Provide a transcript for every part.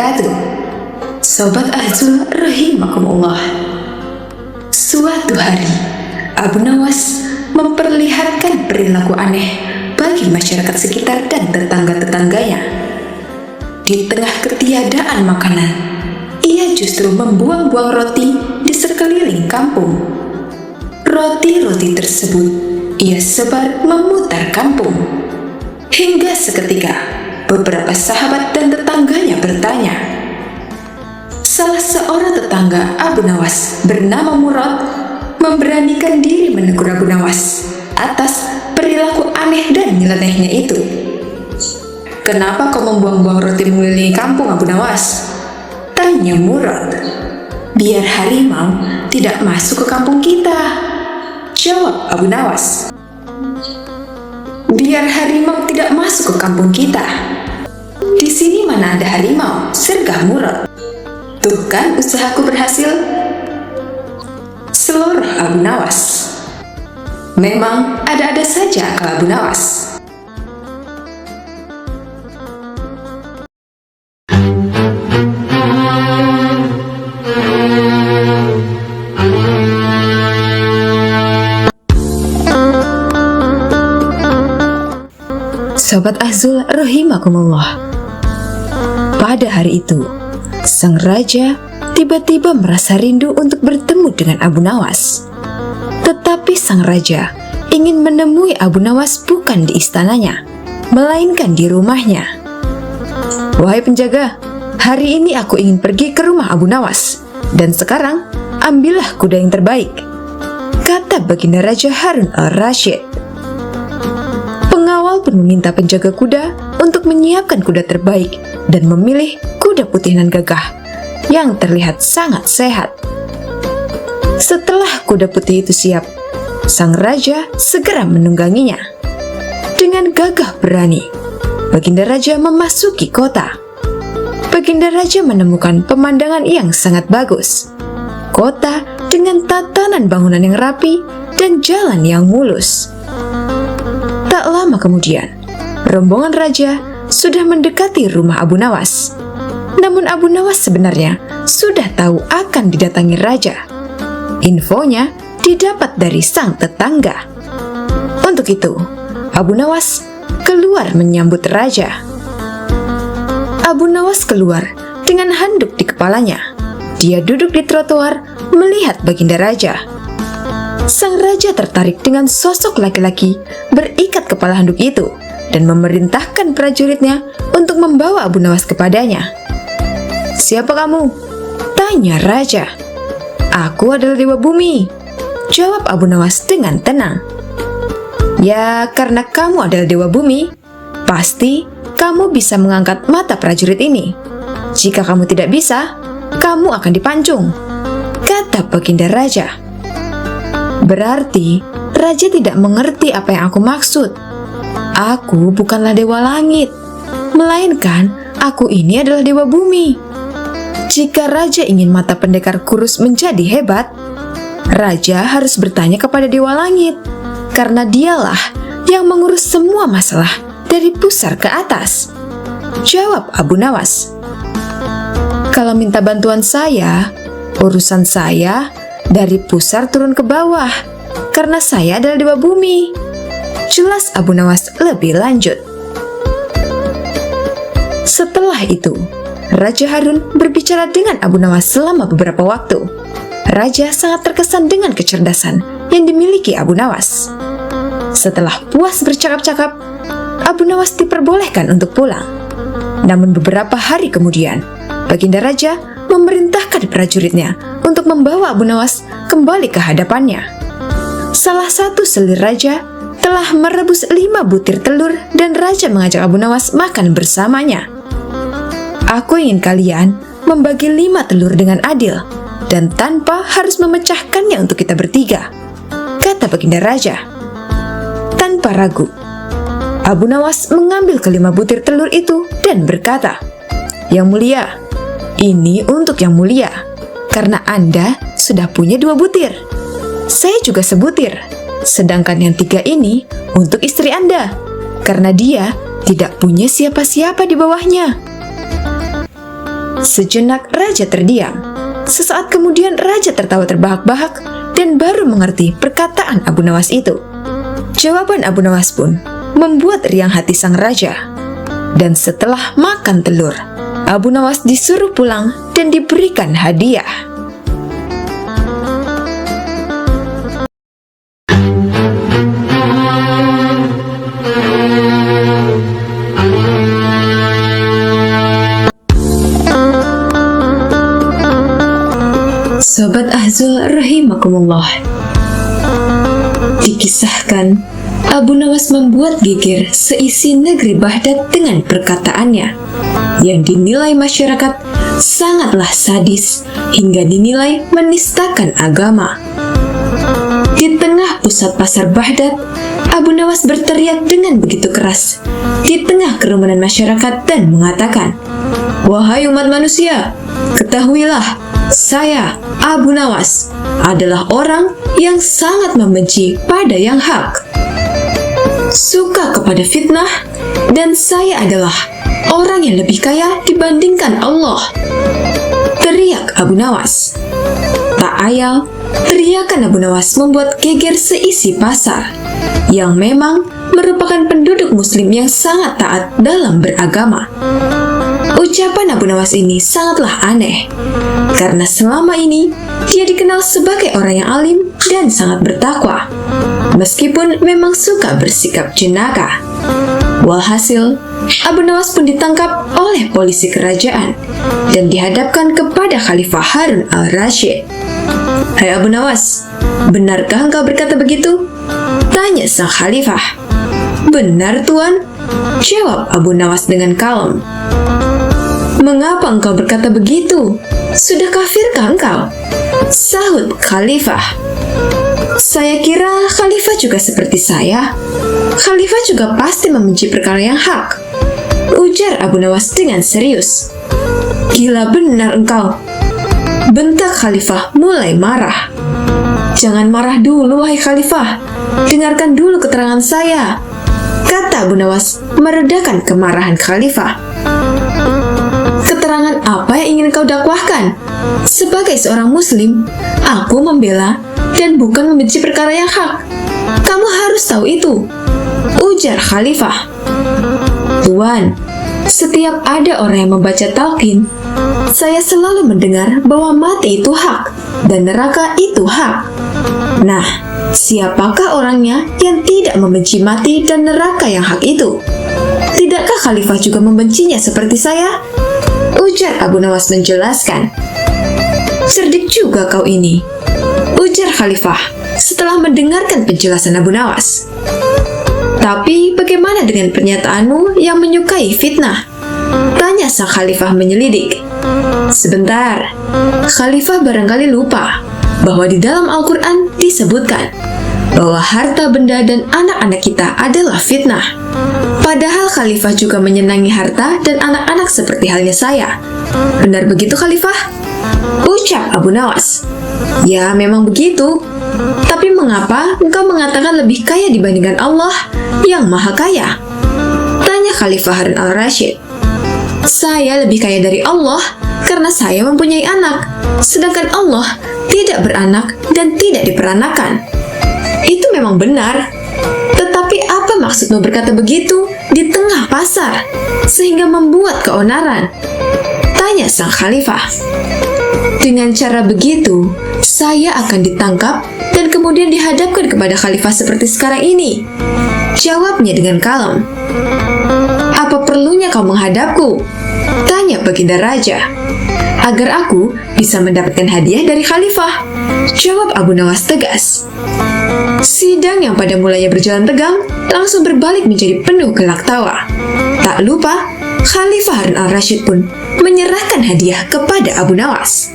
wabarakatuh. Sobat Azul rahimakumullah. Suatu hari, Abu Nawas memperlihatkan perilaku aneh bagi masyarakat sekitar dan tetangga-tetangganya. Di tengah ketiadaan makanan, ia justru membuang-buang roti di sekeliling kampung. Roti-roti tersebut ia sebar memutar kampung. Hingga seketika, beberapa sahabat dan tetangganya bertanya. Salah seorang tetangga Abu Nawas bernama Murad memberanikan diri menegur Abu Nawas atas perilaku aneh dan nyelenehnya itu. "Kenapa kau membuang-buang roti mengelilingi kampung, Abu Nawas?" tanya Murad. "Biar harimau tidak masuk ke kampung kita," jawab Abu Nawas. "Biar harimau tidak masuk ke kampung kita? Di sini mana ada harimau?" sergah Murad. "Tuh kan usahaku berhasil," selorah Abu Nawas. Memang ada-ada saja akal Abu Nawas. Sobat Azul rahimakumullah. Pada hari itu, sang raja tiba-tiba merasa rindu untuk bertemu dengan Abu Nawas. Tetapi sang raja ingin menemui Abu Nawas bukan di istananya, melainkan di rumahnya. "Wahai penjaga, hari ini aku ingin pergi ke rumah Abu Nawas, dan sekarang ambillah kuda yang terbaik," kata baginda Raja Harun al-Rasyid. Pengawal pun meminta penjaga kuda untuk menyiapkan kuda terbaik dan memilih kuda putih nan gagah yang terlihat sangat sehat. Setelah kuda putih itu siap, sang raja segera menungganginya. Dengan gagah berani, baginda raja memasuki kota. Baginda raja menemukan pemandangan yang sangat bagus. Kota dengan tatanan bangunan yang rapi dan jalan yang mulus. Tak lama kemudian, rombongan raja sudah mendekati rumah Abu Nawas. Namun Abu Nawas sebenarnya sudah tahu akan didatangi raja. Infonya didapat dari sang tetangga. Untuk itu, Abu Nawas keluar menyambut raja. Abu Nawas keluar dengan handuk di kepalanya. Dia duduk di trotoar melihat baginda raja. Sang raja tertarik dengan sosok laki-laki berikat kepala handuk itu dan memerintahkan prajuritnya untuk membawa Abu Nawas kepadanya. "Siapa kamu?" tanya raja. "Aku adalah Dewa Bumi," jawab Abu Nawas dengan tenang. "Ya, karena kamu adalah Dewa Bumi, pasti kamu bisa mengangkat mata prajurit ini. Jika kamu tidak bisa, kamu akan dipancung," kata baginda raja. Berarti raja tidak mengerti apa yang aku maksud. Aku bukanlah dewa langit, melainkan aku ini adalah Dewa Bumi. Jika raja ingin mata pendekar kurus menjadi hebat, raja harus bertanya kepada Dewa Langit, karena dialah yang mengurus semua masalah dari pusar ke atas, jawab Abu Nawas. "Kalau minta bantuan saya, urusan saya dari pusar turun ke bawah, karena saya adalah Dewa Bumi," jelas Abu Nawas lebih lanjut. Setelah itu, Raja Harun berbicara dengan Abu Nawas selama beberapa waktu. Raja sangat terkesan dengan kecerdasan yang dimiliki Abu Nawas. Setelah puas bercakap-cakap, Abu Nawas diperbolehkan untuk pulang. Namun beberapa hari kemudian, baginda raja memerintahkan prajuritnya untuk membawa Abu Nawas kembali ke hadapannya. Salah satu selir raja telah merebus 5 butir telur dan raja mengajak Abu Nawas makan bersamanya. "Aku ingin kalian membagi 5 telur dengan adil dan tanpa harus memecahkannya untuk kita bertiga," kata baginda raja. Tanpa ragu, Abu Nawas mengambil ke-5 butir telur itu dan berkata, "Yang mulia, ini untuk yang mulia, karena Anda sudah punya 2 butir. Saya juga sebutir, sedangkan yang 3 ini untuk istri Anda, karena dia tidak punya siapa-siapa di bawahnya." Sejenak raja terdiam. Sesaat kemudian raja tertawa terbahak-bahak dan baru mengerti perkataan Abu Nawas itu. Jawaban Abu Nawas pun membuat riang hati sang raja. Dan setelah makan telur, Abu Nawas disuruh pulang dan diberikan hadiah. Sobat Ahzul rahimakumullah, dikisahkan Abu Nawas membuat geger seisi negeri Baghdad dengan perkataannya yang dinilai masyarakat sangatlah sadis hingga dinilai menistakan agama. Di tengah pusat pasar Baghdad, Abu Nawas berteriak dengan begitu keras di tengah kerumunan masyarakat dan mengatakan, "Wahai umat manusia, ketahuilah, saya, Abu Nawas, adalah orang yang sangat membenci pada yang hak, suka kepada fitnah, dan saya adalah orang yang lebih kaya dibandingkan Allah." Teriak Abu Nawas. Tak ayal, teriakan Abu Nawas membuat geger seisi pasar, yang memang merupakan penduduk muslim yang sangat taat dalam beragama. Ucapan Abu Nawas ini sangatlah aneh, karena selama ini dia dikenal sebagai orang yang alim dan sangat bertakwa, meskipun memang suka bersikap jenaka. Walhasil, Abu Nawas pun ditangkap oleh polisi kerajaan dan dihadapkan kepada Khalifah Harun al-Rashid. "Hai Abu Nawas, benarkah engkau berkata begitu?" tanya sang khalifah. "Benar, Tuan," jawab Abu Nawas dengan kalem. "Mengapa engkau berkata begitu? Sudah kafirkah engkau?" sahut khalifah. "Saya kira khalifah juga seperti saya. Khalifah juga pasti membenci perkara yang hak," ujar Abu Nawas dengan serius. "Gila benar engkau," bentak khalifah mulai marah. "Jangan marah dulu, wahai khalifah. Dengarkan dulu keterangan saya," kata Abu Nawas meredakan kemarahan khalifah. "Keterangan apa yang ingin kau dakwahkan? Sebagai seorang muslim, aku membela dan bukan membenci perkara yang hak. Kamu harus tahu itu," ujar khalifah. "Tuan, setiap ada orang yang membaca talqin, saya selalu mendengar bahwa mati itu hak dan neraka itu hak. Nah, siapakah orangnya yang tidak membenci mati dan neraka yang hak itu? Tidakkah khalifah juga membencinya seperti saya?" ujar Abu Nawas menjelaskan. "Cerdik juga kau ini," ujar khalifah setelah mendengarkan penjelasan Abu Nawas. "Tapi bagaimana dengan pernyataanmu yang menyukai fitnah?" tanya sang khalifah menyelidik. "Sebentar, khalifah barangkali lupa bahwa di dalam Al-Quran disebutkan bahwa harta benda dan anak-anak kita adalah fitnah. Padahal khalifah juga menyenangi harta dan anak-anak seperti halnya saya. Benar begitu khalifah?" ucap Abu Nawas. "Ya, memang begitu. Tapi mengapa engkau mengatakan lebih kaya dibandingkan Allah yang maha kaya?" tanya Khalifah Harun al-Rashid. "Saya lebih kaya dari Allah karena saya mempunyai anak, sedangkan Allah tidak beranak dan tidak diperanakan." "Itu memang benar. Tetapi apa maksudmu berkata begitu di tengah pasar, sehingga membuat keonaran?" tanya sang khalifah. "Dengan cara begitu, saya akan ditangkap dan kemudian dihadapkan kepada khalifah seperti sekarang ini," jawabnya dengan kalem. "Apa perlunya kau menghadapku?" tanya baginda raja. "Agar aku bisa mendapatkan hadiah dari khalifah," jawab Abu Nawas tegas. Sidang yang pada mulanya berjalan tegang langsung berbalik menjadi penuh gelak tawa. Tak lupa, Khalifah Harun al-Rashid pun menyerahkan hadiah kepada Abu Nawas.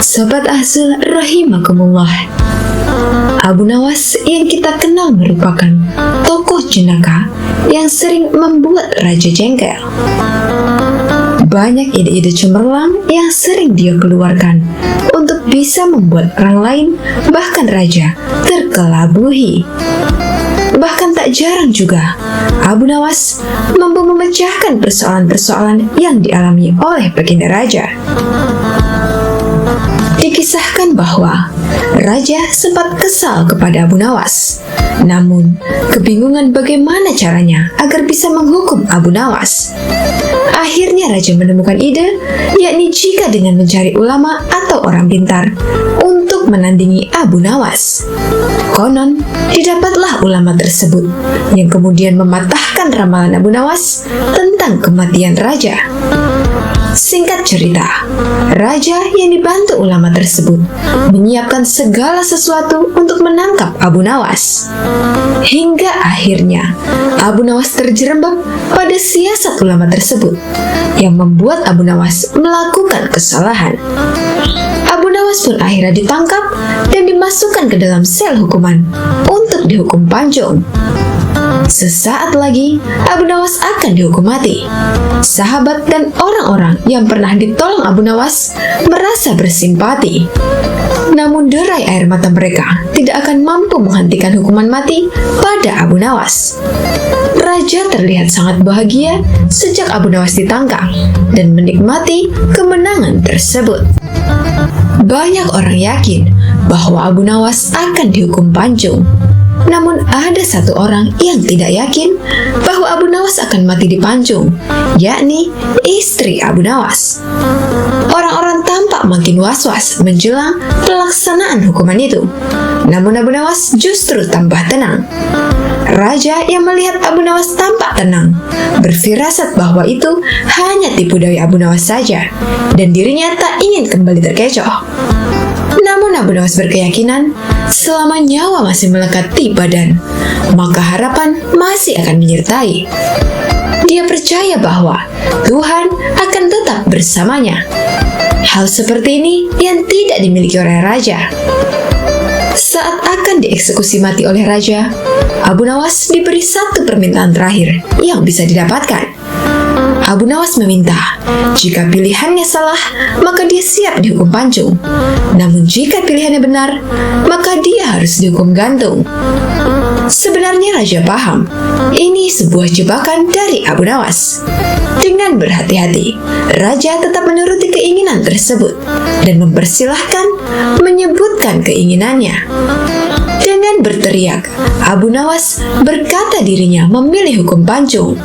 Sobat Ahzul rahimakumullah, Abu Nawas yang kita kenal merupakan tokoh jenaka yang sering membuat raja jengkel. banyak ide-ide cemerlang yang sering dia keluarkan untuk bisa membuat orang lain, bahkan raja, terkelabuhi. Bahkan tak jarang juga, Abu Nawas mampu memecahkan persoalan-persoalan yang dialami oleh baginda raja. Dikisahkan bahwa raja sempat kesal kepada Abu Nawas, namun kebingungan bagaimana caranya agar bisa menghukum Abu Nawas. Akhirnya raja menemukan ide, yakni jika dengan mencari ulama atau orang pintar untuk menandingi Abu Nawas. Konon, didapatlah ulama tersebut yang kemudian mematahkan ramalan Abu Nawas tentang kematian raja. Singkat cerita, raja yang dibantu ulama tersebut menyiapkan segala sesuatu untuk menangkap Abu Nawas. Hingga akhirnya, Abu Nawas terjerembab pada siasat ulama tersebut yang membuat Abu Nawas melakukan kesalahan. Abu Nawas pun akhirnya ditangkap dan dimasukkan ke dalam sel hukuman untuk dihukum panjung. Sesaat lagi, Abu Nawas akan dihukum mati. Sahabat dan orang-orang yang pernah ditolong Abu Nawas merasa bersimpati. Namun derai air mata mereka tidak akan mampu menghentikan hukuman mati pada Abu Nawas. Raja terlihat sangat bahagia sejak Abu Nawas ditangkap dan menikmati kemenangan tersebut. Banyak orang yakin bahwa Abu Nawas akan dihukum panjung. Namun ada satu orang yang tidak yakin bahwa Abu Nawas akan mati di panjung, yakni istri Abu Nawas. Orang-orang tampak makin was-was menjelang pelaksanaan hukuman itu. Namun Abu Nawas justru tambah tenang. Raja yang melihat Abu Nawas tampak tenang, berfirasat bahwa itu hanya tipu daya Abu Nawas saja, dan dirinya tak ingin kembali terkecoh. Namun Abu Nawas berkeyakinan, selama nyawa masih melekat di badan, maka harapan masih akan menyertai. Dia percaya bahwa Tuhan akan tetap bersamanya. Hal seperti ini yang tidak dimiliki oleh raja. Saat akan dieksekusi mati oleh raja, Abu Nawas diberi satu permintaan terakhir yang bisa didapatkan. Abu Nawas meminta, jika pilihannya salah, maka dia siap dihukum panjung. Namun jika pilihannya benar, maka dia harus dihukum gantung. Sebenarnya raja paham, ini sebuah jebakan dari Abu Nawas. Dengan berhati-hati, raja tetap menuruti keinginan tersebut dan mempersilahkan menyebutkan keinginannya. Dengan berteriak, Abu Nawas berkata dirinya memilih hukum panjung,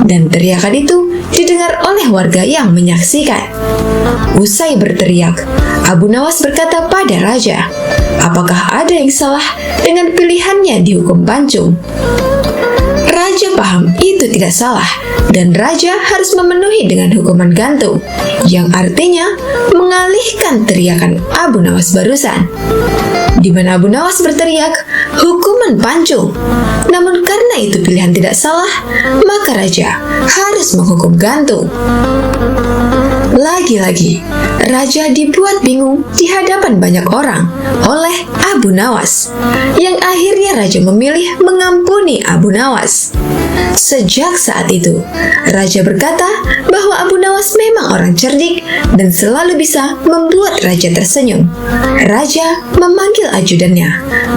dan teriakan itu didengar oleh warga yang menyaksikan. Usai berteriak, Abu Nawas berkata pada raja, apakah ada yang salah dengan pilihannya dihukum panjung? Raja paham itu tidak salah, dan raja harus memenuhi dengan hukuman gantung, yang artinya mengalihkan teriakan Abu Nawas barusan. Di mana Abu Nawas berteriak, hukuman panjung. Namun karena itu pilihan tidak salah, maka raja harus menghukum gantung. Lagi-lagi, raja dibuat bingung di hadapan banyak orang oleh Abu Nawas, yang akhirnya raja memilih mengampuni Abu Nawas. Sejak saat itu, raja berkata bahwa Abu Nawas memang orang cerdik dan selalu bisa membuat raja tersenyum. Raja memanggil ajudannya,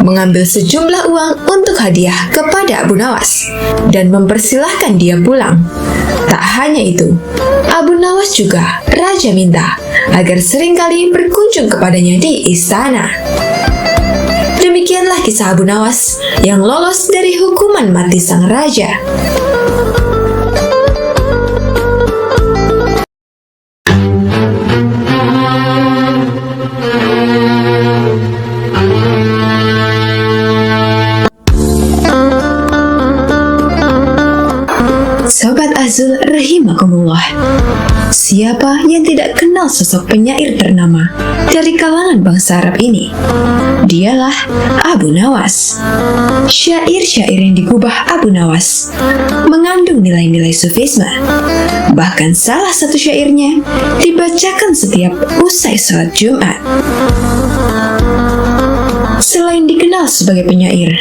mengambil sejumlah uang untuk hadiah kepada Abu Nawas, dan mempersilahkan dia pulang. Tak hanya itu, Abu Nawas juga raja minta agar seringkali berkunjung kepadanya di istana. Demikianlah kisah Abu Nawas yang lolos dari hukuman mati sang raja. Sobat Azul rahimakumullah, siapa yang tidak kenal sosok penyair ternama dari kalangan bangsa Arab ini? Dialah Abu Nawas. Syair-syair yang digubah Abu Nawas mengandung nilai-nilai sufisme. Bahkan salah satu syairnya dibacakan setiap usai sholat Jumat. Selain dikenal sebagai penyair,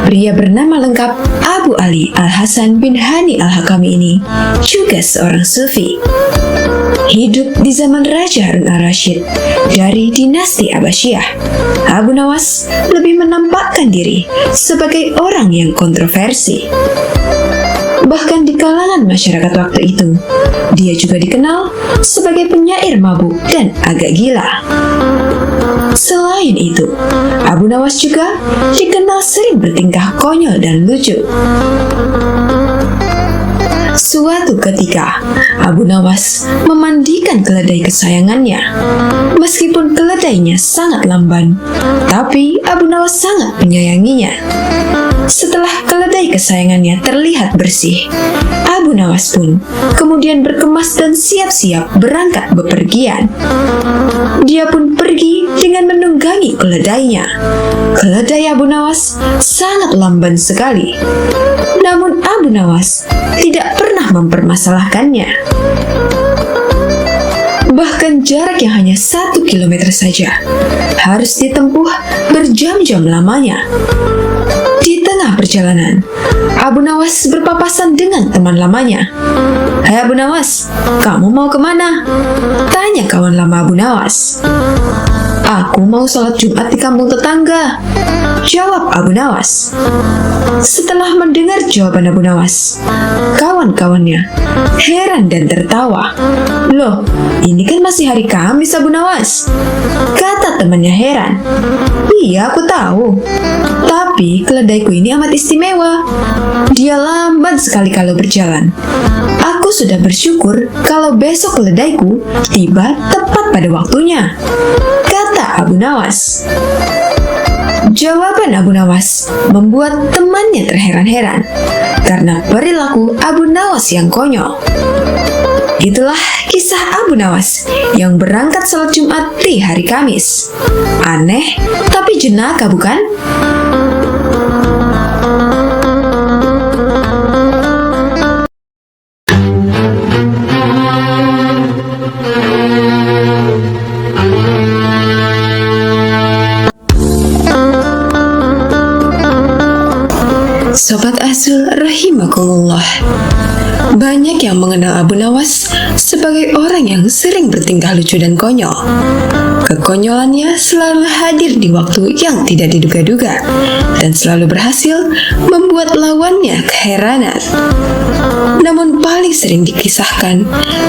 pria bernama lengkap Abu Ali Al-Hasan bin Hani Al-Hakami ini juga seorang sufi. hidup di zaman Raja Harun al-Rasyid dari dinasti Abbasiyah. Abu Nawas lebih menampakkan diri sebagai orang yang kontroversi. Bahkan di kalangan masyarakat waktu itu, dia juga dikenal sebagai penyair mabuk dan agak gila. Selain itu, Abu Nawas juga dikenal sering bertingkah konyol dan lucu. Suatu ketika, Abu Nawas memandikan keledai kesayangannya. Meskipun keledainya sangat lamban, tapi Abu Nawas sangat menyayanginya. Setelah keledai kesayangannya terlihat bersih, Abu Nawas pun kemudian berkemas dan siap-siap berangkat bepergian. Dia pun pergi dengan menunggangi keledainya. Keledai Abu Nawas sangat lamban sekali. Namun Abu Nawas tidak pernah mempermasalahkannya. Bahkan jarak yang hanya 1 kilometer saja harus ditempuh berjam-jam lamanya. Di tengah perjalanan, Abu Nawas berpapasan dengan teman lamanya. "Hai Abu Nawas, kamu mau kemana?" tanya kawan lama Abu Nawas. "Aku mau sholat Jumat di kampung tetangga," jawab Abu Nawas. Setelah mendengar jawaban Abu Nawas, kawan-kawannya heran dan tertawa. "Loh, ini kan masih hari Kamis Abu Nawas," kata temannya heran. "Iya, aku tahu. Tapi keledaiku ini amat istimewa. Dia lamban sekali kalau berjalan. Aku sudah bersyukur kalau besok keledaiku tiba tepat pada waktunya," kata Abu Nawas. Jawaban Abu Nawas membuat temannya terheran-heran karena perilaku Abu Nawas yang konyol. Itulah kisah Abu Nawas yang berangkat sholat Jumat di hari Kamis. Aneh, tapi jenaka bukan? Sobat Azul rahimakumullah, banyak yang mengenal Abu Nawas sebagai orang yang sering bertingkah lucu dan konyol. Kekonyolannya selalu hadir di waktu yang tidak diduga-duga dan selalu berhasil membuat lawannya keheranan. Namun paling sering dikisahkan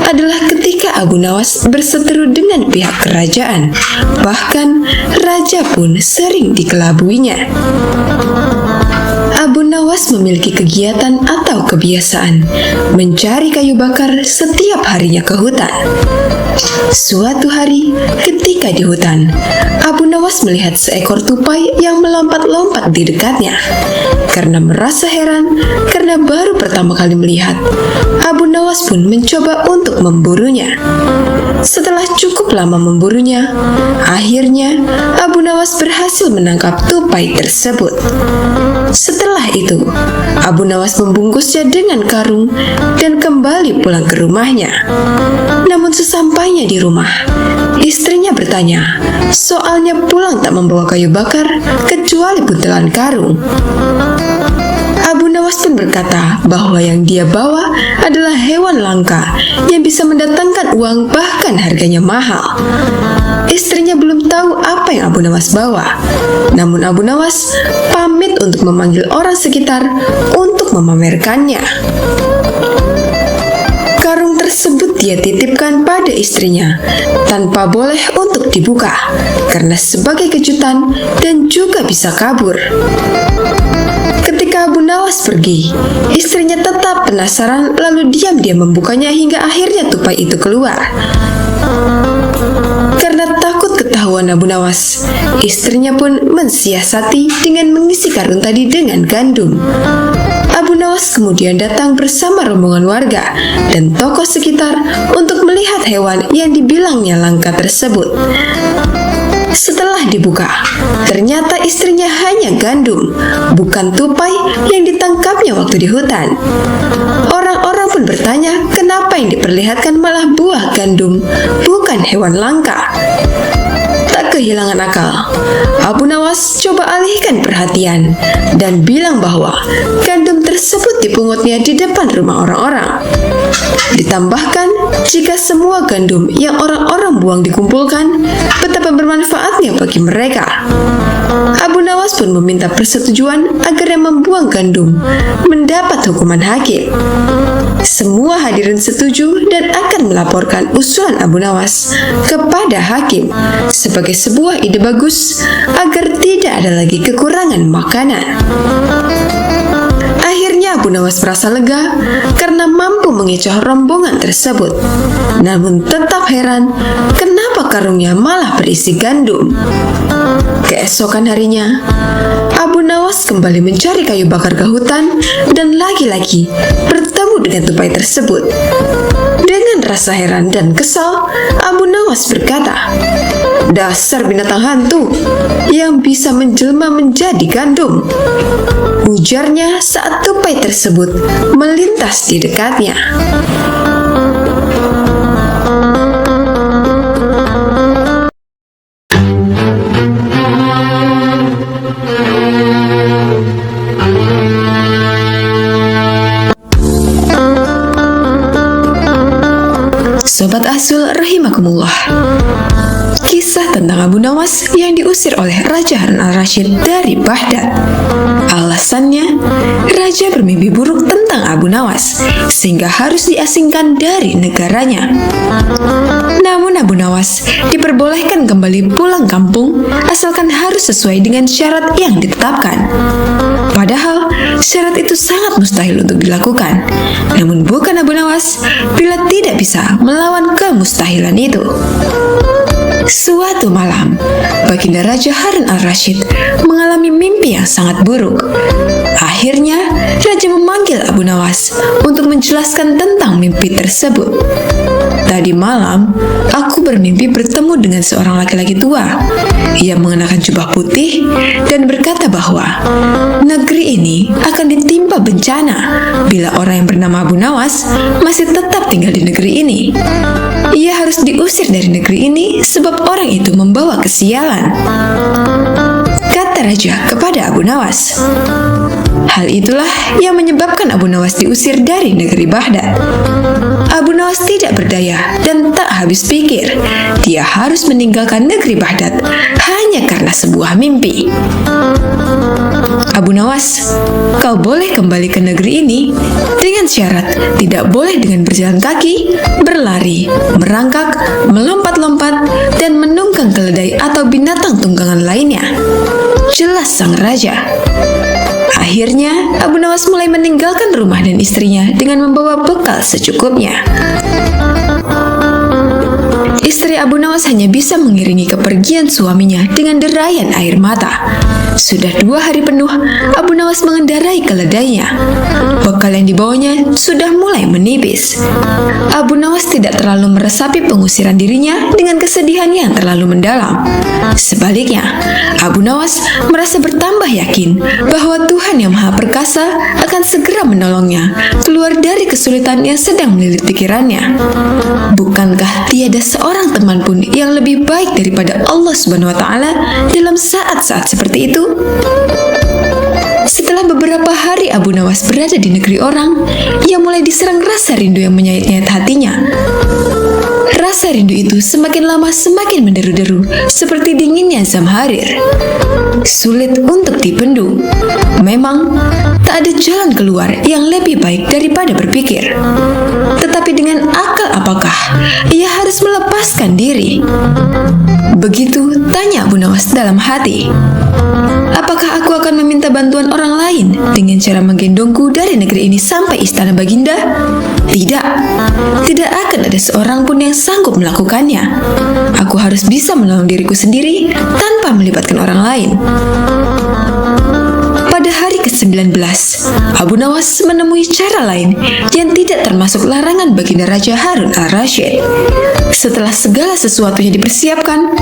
adalah ketika Abu Nawas berseteru dengan pihak kerajaan. Bahkan raja pun sering dikelabuinya. Abu Nawas memiliki kegiatan atau kebiasaan mencari kayu bakar setiap harinya ke hutan. Suatu hari, ketika di hutan, Abu Nawas melihat seekor tupai yang melompat-lompat di dekatnya. Karena merasa heran, karena baru pertama kali melihat, Abu Nawas pun mencoba untuk memburunya. Setelah cukup lama memburunya, akhirnya Abu Nawas berhasil menangkap tupai tersebut. Setelah itu, Abu Nawas membungkusnya dengan karung dan kembali pulang ke rumahnya. Namun sesampainya di rumah, istrinya bertanya, soalnya pulang tak membawa kayu bakar kecuali buntelan karung. Abu Nawas pun berkata bahwa yang dia bawa adalah hewan langka yang bisa mendatangkan uang bahkan harganya mahal. Istrinya belum tahu apa yang Abu Nawas bawa. Namun Abu Nawas pamit untuk memanggil orang sekitar untuk memamerkannya. Karung tersebut dia titipkan pada istrinya tanpa boleh untuk dibuka karena sebagai kejutan dan juga bisa kabur. Ketika Abu Nawas pergi, istrinya tetap penasaran lalu diam-diam membukanya hingga akhirnya tupai itu keluar. Karena takut ketahuan Abu Nawas, istrinya pun mensiasati dengan mengisi karung tadi dengan gandum. Abu Nawas kemudian datang bersama rombongan warga dan tokoh sekitar untuk melihat hewan yang dibilangnya langka tersebut. Setelah dibuka, ternyata istrinya hanya gandum, bukan tupai yang ditangkapnya waktu di hutan. Orang-orang pun bertanya kenapa yang diperlihatkan malah buah gandum, bukan hewan langka. Tak kehilangan akal, Abu Nawas coba alihkan perhatian dan bilang bahwa gandum tersebut tersebut dipungutnya di depan rumah orang-orang. Ditambahkan, jika semua gandum yang orang-orang buang dikumpulkan, betapa bermanfaatnya bagi mereka. Abu Nawas pun meminta persetujuan agar yang membuang gandum mendapat hukuman hakim. Semua hadirin setuju dan akan melaporkan usulan Abu Nawas kepada hakim sebagai sebuah ide bagus agar tidak ada lagi kekurangan makanan. Akhirnya Abu Nawas merasa lega karena mampu mengecoh rombongan tersebut. Namun tetap heran kenapa karungnya malah berisi gandum. Keesokan harinya, Abu Nawas kembali mencari kayu bakar ke hutan dan lagi-lagi bertemu dengan tupai tersebut. Dengan rasa heran dan kesal, Abu Nawas berkata, "Dasar binatang hantu yang bisa menjelma menjadi gandum," ujarnya saat tupai tersebut melintas di dekatnya. Sobat Asul rahimakumullah, kisah tentang Abu Nawas yang diusir oleh Raja Harun al-Rasyid dari Baghdad. Alasannya, Raja bermimpi buruk tentang Abu Nawas sehingga harus diasingkan dari negaranya. Namun Abu Nawas diperbolehkan kembali pulang kampung asalkan harus sesuai dengan syarat yang ditetapkan. Padahal syarat itu sangat mustahil untuk dilakukan. Namun bukan Abu Nawas bila tidak bisa melawan kemustahilan itu. Suatu malam, Baginda Raja Harun al-Rasyid mengalami mimpi yang sangat buruk. Akhirnya, Raja memanggil Abu Nawas untuk menjelaskan tentang mimpi tersebut. "Tadi malam, aku bermimpi bertemu dengan seorang laki-laki tua. Ia mengenakan jubah putih dan berkata bahwa negeri ini akan ditimpa bencana bila orang yang bernama Abu Nawas masih tetap tinggal di negeri ini. Ia harus diusir dari negeri ini sebab orang itu membawa kesialan," kata Raja kepada Abu Nawas. Hal itulah yang menyebabkan Abu Nawas diusir dari negeri Baghdad. Abu Nawas tidak berdaya dan tak habis pikir. Dia harus meninggalkan negeri Baghdad hanya karena sebuah mimpi. "Abu Nawas, kau boleh kembali ke negeri ini dengan syarat tidak boleh dengan berjalan kaki, berlari, merangkak, melompat-lompat, dan menunggang keledai atau binatang tunggangan lainnya," jelas sang raja. Akhirnya, Abu Nawas mulai meninggalkan rumah dan istrinya dengan membawa bekal secukupnya. Istri Abu Nawas hanya bisa mengiringi kepergian suaminya dengan derayan air mata. Sudah 2 hari penuh, Abu Nawas mengendarai keledainya. Bekal yang dibawanya sudah mulai menipis. Abu Nawas tidak terlalu meresapi pengusiran dirinya dengan kesedihan yang terlalu mendalam. Sebaliknya, Abu Nawas merasa bertambah yakin bahwa Tuhan yang Maha Perkasa akan segera menolongnya keluar dari kesulitan yang sedang melilit pikirannya. Bukankah tiada seorang teman pun yang lebih baik daripada Allah Subhanahu wa Ta'ala dalam saat-saat seperti itu? Setelah beberapa hari Abu Nawas berada di negeri orang, ia mulai diserang rasa rindu yang menyayat-nyayat hatinya. Rasa rindu itu semakin lama semakin menderu-deru, seperti dinginnya Zamharir. Sulit untuk dibendung. Memang, tak ada jalan keluar yang lebih baik daripada berpikir. Tetapi dengan akal apakah ia harus melepaskan diri? Begitu tanya Abu Nawas dalam hati. Apakah aku akan meminta bantuan orang lain dengan cara menggendongku dari negeri ini sampai istana Baginda? Tidak. Tidak akan ada seorang pun yang sanggup melakukannya. Aku harus bisa menolong diriku sendiri tanpa melibatkan orang lain. Pada hari ke-19, Abu Nawas menemui cara lain yang tidak termasuk larangan Baginda Raja Harun al-Rasyid. Setelah segala sesuatunya dipersiapkan,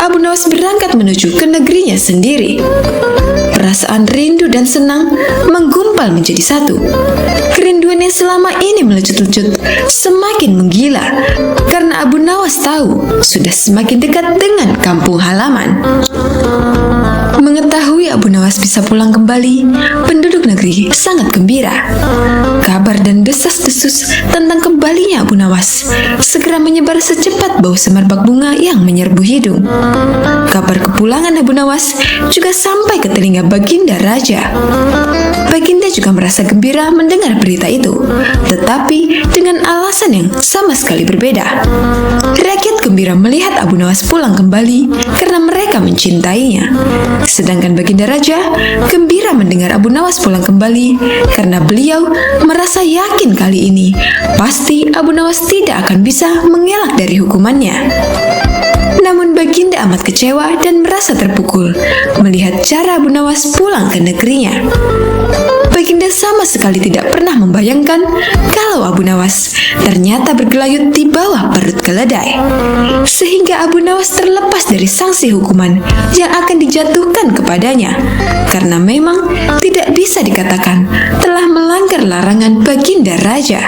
Abu Nawas berangkat menuju ke negerinya sendiri. Perasaan rindu dan senang menggumpal menjadi satu. Kerinduan yang selama ini melecut-lecut semakin menggila karena Abu Nawas tahu sudah semakin dekat dengan kampung halaman. Mengetahui Abu Nawas bisa pulang kembali, penduduk negeri sangat gembira. Kabar dan desas-desus tentang kembalinya Abu Nawas segera menyebar secepat bau semerbak bunga yang menyerbu hidung. Kabar kepulangan Abu Nawas juga sampai ke telinga Baginda Raja. Baginda juga merasa gembira mendengar berita itu, tetapi dengan alasan yang sama sekali berbeda. Rakyat gembira melihat Abu Nawas pulang kembali karena mereka mencintainya. Sedangkan Baginda Raja gembira mendengar Abu Nawas pulang kembali karena beliau merasa yakin kali ini pasti Abu Nawas tidak akan bisa mengelak dari hukumannya. Namun Baginda amat kecewa dan merasa terpukul melihat cara Abu Nawas pulang ke negerinya. Baginda sama sekali tidak pernah membayangkan kalau Abu Nawas ternyata bergelayut di bawah perut keledai, sehingga Abu Nawas terlepas dari sanksi hukuman yang akan dijatuhkan kepadanya, karena memang tidak bisa dikatakan telah melanggar larangan Baginda Raja.